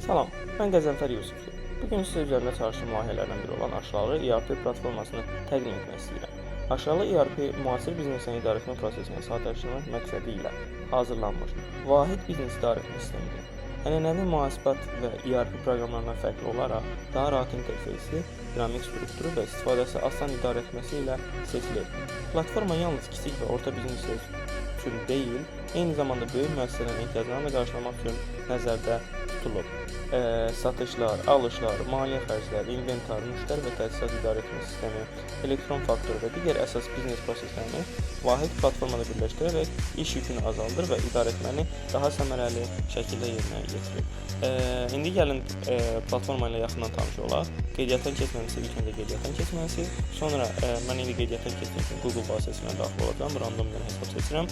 Salam, mən Qəzənfər Yusifli. Bugün sizə üzərində çalışdığım layihələrdən biri olan Aşılalı ERP platformasını təqdim etmək istəyirəm. Aşılalı ERP müasir biznesin idarəetmə prosesini sadələşdirmək məqsədi ilə hazırlanmış vahid biznes idarəetmə sistemidir. Ənənəvi mühasibat və ERP proqramlarından fərqli olaraq daha rahat interfeysi, dinamik strukturu və istifadəsi asan idarəetməsi ilə seçilir. Platforma yalnız kiçik və orta bizneslər üçün deyil, eyni zamanda böyük müəssisələrin ehtiyaclarını qarşılamaq üçün nəzərdə tutulub. Satışlar, alışlar, maliyyə xərcləri, inventar, müştəri və təsisat idarəetmə sistemi, elektron faktur və digər əsas biznes proseslərini vahid platformada birləşdirərək iş yükünü azaldır və idarəetməni daha səmərəli şəkildə yerinə yetirir. İndi gəlin platforma ilə yaxından tanış olaq. Qeydiyyatdan keçməlisiniz, ilk öncə qeydiyyatdan keçməlisiniz. Sonra mən indi qeydiyyatdan keçmək üçün Google vasitəsilə daxil olacağam. Random bir hesab seçirəm.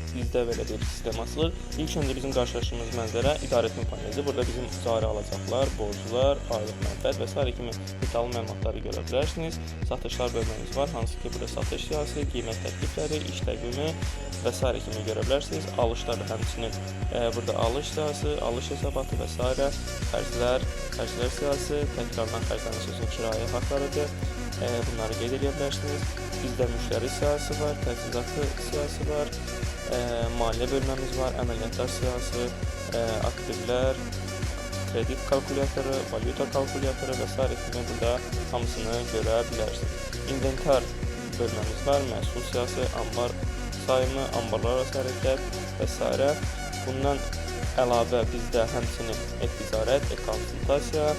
Bizdə belə bir sistem açılır. İlk öncə bizim qarşılaşdığımız mənzərə idarəetmə panelidir. Burada bizim cari alacaqlar, borclar, aylıq mənfəət və s. kimi detallı məlumatları görə bilərsiniz. Satışlar bölməmiz var, hansı ki burada satış siyahısı, qiymət təklifləri, iş təqvimi və s. kimi görə bilərsiniz. Alışlar da həmçinin burada alış siyahısı, alış hesabatı və s. xərclər siyahısı, təkrardan xərclərin sözü kirayə haqlarıdır. Bunları qeyd edə bilərsiniz. Bizdə müştəri siyahısı var, təchizatı siyahısı var, maliyyə bölməmiz var, əməliyyatlar siyahısı, aktivlər, kredit kalkulyatoru, valyuta kalkulyatoru və s. kimi burada hamısını görə bilərsiniz. İnventar bölməmiz var, məhsul siyahısı, ambar sayımı, ambarlar arası hərəkət və s. Bundan əlavə bizdə həmçinin e-ticarət, e-konsultasiya,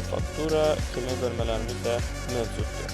e-faktura kimi bölmələrimiz də mövcuddur.